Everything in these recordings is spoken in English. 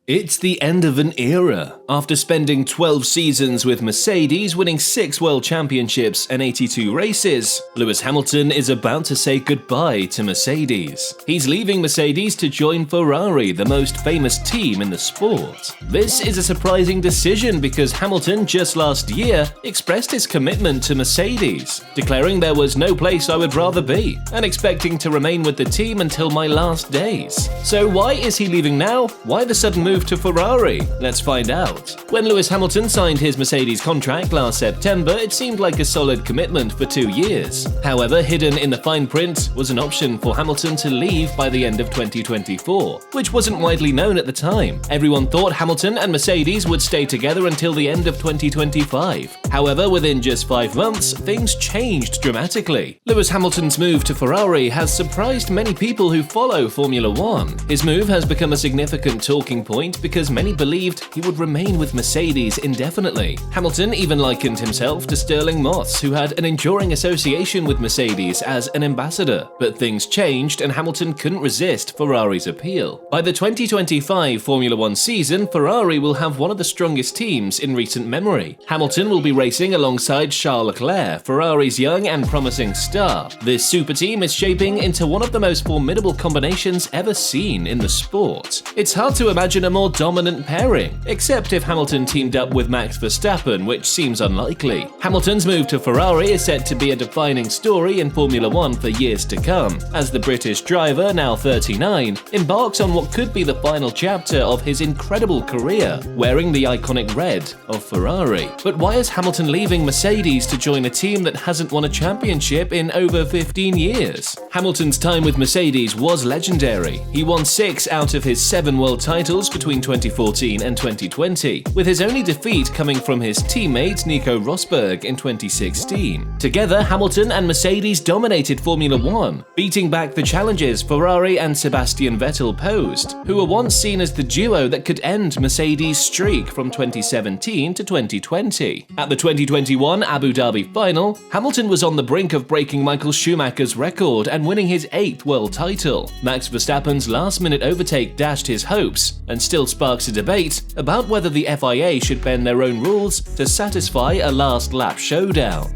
It's the end of an era. After spending 12 seasons with Mercedes, winning 6 world championships and 82 races, Lewis Hamilton is about to say goodbye to Mercedes. He's leaving Mercedes to join Ferrari, the most famous team in the sport. This is a surprising decision because Hamilton just last year expressed his commitment to Mercedes, declaring there was no place I would rather be, and expecting to remain with the team until my last days. So why is he leaving now? Why the sudden move to Ferrari? Let's find out. When Lewis Hamilton signed his Mercedes contract last September, it seemed like a solid commitment for 2 years. However, hidden in the fine print was an option for Hamilton to leave by the end of 2024, which wasn't widely known at the time. Everyone thought Hamilton and Mercedes would stay together until the end of 2025. However, within just 5 months, things changed dramatically. Lewis Hamilton's move to Ferrari has surprised many people who follow Formula One. His move has become a significant talking point because many believed he would remain with Mercedes indefinitely. Hamilton even likened himself to Stirling Moss, who had an enduring association with Mercedes as an ambassador. But things changed and Hamilton couldn't resist Ferrari's appeal. By the 2025 Formula One season, Ferrari will have one of the strongest teams in recent memory. Hamilton will be racing alongside Charles Leclerc, Ferrari's young and promising star. This super team is shaping into one of the most formidable combinations ever seen in the sport. It's hard to imagine a more dominant pairing, except if Hamilton teamed up with Max Verstappen, which seems unlikely. Hamilton's move to Ferrari is set to be a defining story in Formula One for years to come, as the British driver, now 39, embarks on what could be the final chapter of his incredible career, wearing the iconic red of Ferrari. But why is Hamilton leaving Mercedes to join a team that hasn't won a championship in over 15 years? Hamilton's time with Mercedes was legendary. He won 6 out of his 7 world titles between 2014 and 2020, with his only defeat coming from his teammate Nico Rosberg in 2016. Together, Hamilton and Mercedes dominated Formula One, beating back the challenges Ferrari and Sebastian Vettel posed, who were once seen as the duo that could end Mercedes' streak from 2017 to 2020. At the 2021 Abu Dhabi final, Hamilton was on the brink of breaking Michael Schumacher's record and winning his 8th world title. Max Verstappen's last-minute overtake dashed his hopes, and still sparks a debate about whether the FIA should bend their own rules to satisfy a last-lap showdown.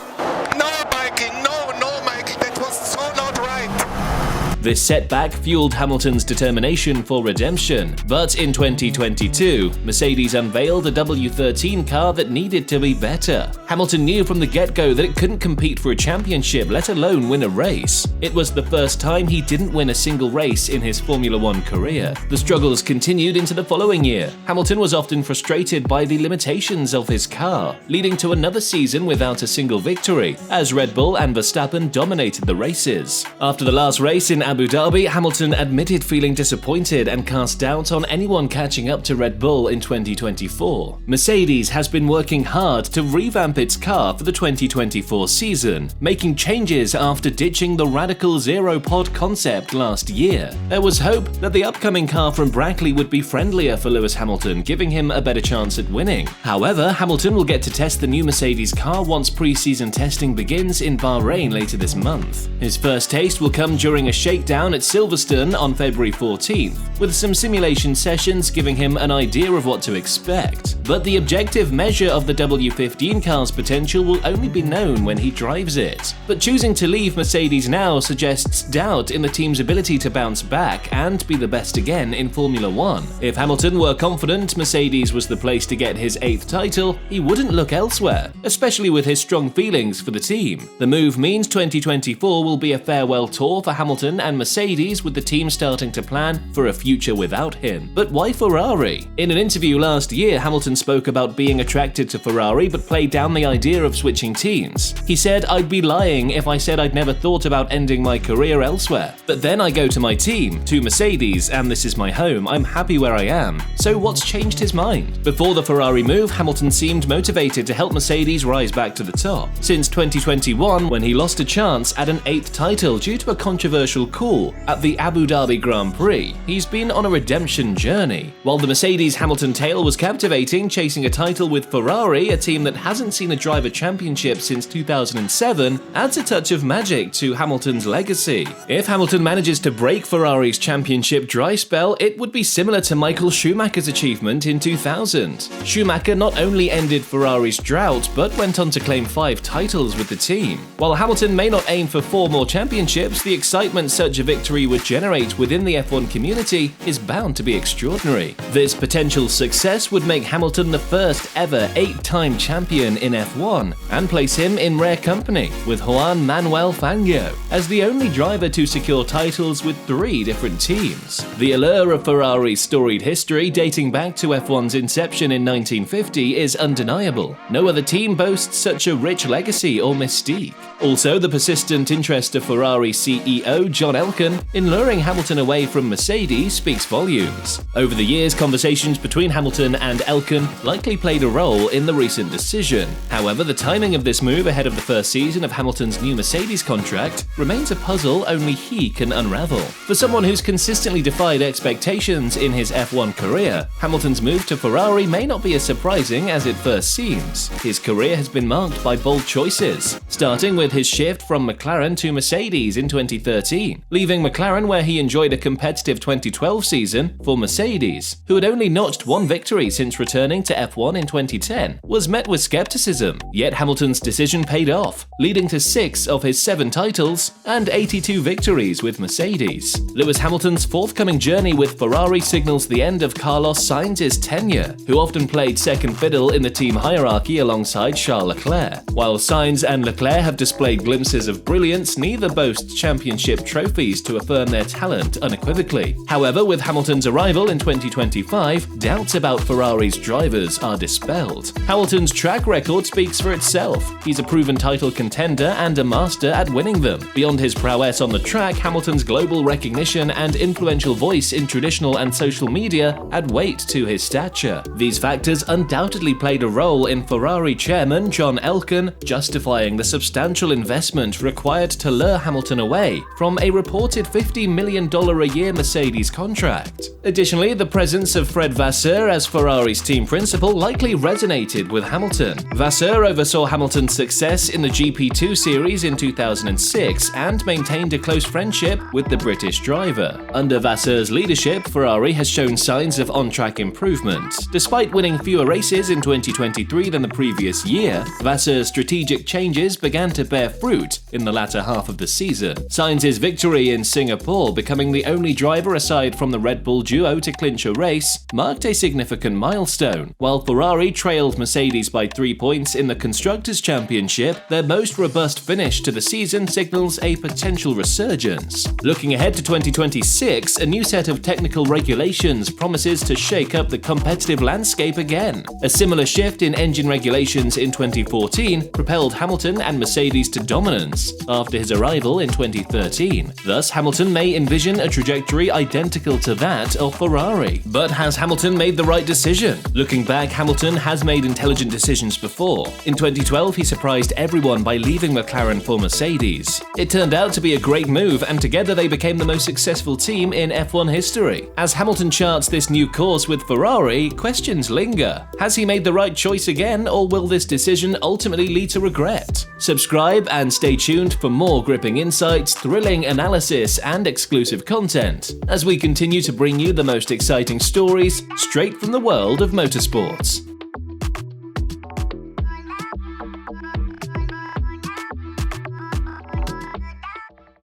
This setback fueled Hamilton's determination for redemption, but in 2022, Mercedes unveiled a W13 car that needed to be better. Hamilton knew from the get-go that it couldn't compete for a championship, let alone win a race. It was the first time he didn't win a single race in his Formula One career. The struggles continued into the following year. Hamilton was often frustrated by the limitations of his car, leading to another season without a single victory, as Red Bull and Verstappen dominated the races. After the last race in Abu Dhabi, Hamilton admitted feeling disappointed and cast doubt on anyone catching up to Red Bull in 2024. Mercedes has been working hard to revamp its car for the 2024 season, making changes after ditching the radical zero-pod concept last year. There was hope that the upcoming car from Brackley would be friendlier for Lewis Hamilton, giving him a better chance at winning. However, Hamilton will get to test the new Mercedes car once pre-season testing begins in Bahrain later this month. His first taste will come during a shakedown at Silverstone on February 14th, with some simulation sessions giving him an idea of what to expect. But the objective measure of the W15 car's potential will only be known when he drives it. But choosing to leave Mercedes now suggests doubt in the team's ability to bounce back and be the best again in Formula One. If Hamilton were confident Mercedes was the place to get his 8th title, he wouldn't look elsewhere, especially with his strong feelings for the team. The move means 2024 will be a farewell tour for Hamilton and Mercedes, with the team starting to plan for a future without him. But why Ferrari? In an interview last year, Hamilton spoke about being attracted to Ferrari but played down the idea of switching teams. He said, "I'd be lying if I said I'd never thought about ending my career elsewhere. But then I go to my team, to Mercedes, and this is my home. I'm happy where I am." So what's changed his mind? Before the Ferrari move, Hamilton seemed motivated to help Mercedes rise back to the top. Since 2021, when he lost a chance at an 8th title due to a controversial call cool. At the Abu Dhabi Grand Prix, he's been on a redemption journey. While the Mercedes-Hamilton tale was captivating, chasing a title with Ferrari, a team that hasn't seen a driver championship since 2007, adds a touch of magic to Hamilton's legacy. If Hamilton manages to break Ferrari's championship dry spell, it would be similar to Michael Schumacher's achievement in 2000. Schumacher not only ended Ferrari's drought, but went on to claim 5 titles with the team. While Hamilton may not aim for 4 more championships, the excitement such a victory would generate within the F1 community is bound to be extraordinary. This potential success would make Hamilton the first ever 8-time champion in F1 and place him in rare company with Juan Manuel Fangio as the only driver to secure titles with 3 different teams. The allure of Ferrari's storied history dating back to F1's inception in 1950 is undeniable. No other team boasts such a rich legacy or mystique. Also, the persistent interest of Ferrari CEO John Elkann in luring Hamilton away from Mercedes speaks volumes. Over the years, conversations between Hamilton and Elkann likely played a role in the recent decision. However, the timing of this move ahead of the first season of Hamilton's new Mercedes contract remains a puzzle only he can unravel. For someone who's consistently defied expectations in his F1 career, Hamilton's move to Ferrari may not be as surprising as it first seems. His career has been marked by bold choices, starting with his shift from McLaren to Mercedes in 2013, leaving McLaren where he enjoyed a competitive 2012 season for Mercedes, who had only notched 1 victory since returning to F1 in 2010, was met with skepticism. Yet Hamilton's decision paid off, leading to 6 of his 7 titles and 82 victories with Mercedes. Lewis Hamilton's forthcoming journey with Ferrari signals the end of Carlos Sainz's tenure, who often played second fiddle in the team hierarchy alongside Charles Leclerc. While Sainz and Leclerc have displayed glimpses of brilliance, neither boasts championship trophies to affirm their talent unequivocally. However, with Hamilton's arrival in 2025, doubts about Ferrari's drivers are dispelled. Hamilton's track record speaks for itself. He's a proven title contender and a master at winning them. Beyond his prowess on the track, Hamilton's global recognition and influential voice in traditional and social media add weight to his stature. These factors undoubtedly played a role in Ferrari chairman John Elkann justifying the substantial investment required to lure Hamilton away from a reported $50 million a year Mercedes contract. Additionally, the presence of Fred Vasseur as Ferrari's team principal likely resonated with Hamilton. Vasseur oversaw Hamilton's success in the GP2 series in 2006 and maintained a close friendship with the British driver. Under Vasseur's leadership, Ferrari has shown signs of on-track improvement. Despite winning fewer races in 2023 than the previous year, Vasseur's strategic changes began to bear fruit in the latter half of the season. Sainz's victory in Singapore, becoming the only driver aside from the Red Bull duo to clinch a race, marked a significant milestone. While Ferrari trailed Mercedes by 3 points in the Constructors' Championship, their most robust finish to the season signals a potential resurgence. Looking ahead to 2026, a new set of technical regulations promises to shake up the competitive landscape again. A similar shift in engine regulations in 2014 propelled Hamilton and Mercedes to dominance after his arrival in 2013. Thus, Hamilton may envision a trajectory identical to that of Ferrari. But has Hamilton made the right decision? Looking back, Hamilton has made intelligent decisions before. In 2012, he surprised everyone by leaving McLaren for Mercedes. It turned out to be a great move, and together they became the most successful team in F1 history. As Hamilton charts this new course with Ferrari, questions linger. Has he made the right choice again, or will this decision ultimately lead to regret? Subscribe and stay tuned for more gripping insights, thrilling analysis, and exclusive content as we continue to bring you the most exciting stories straight from the world of motorsports.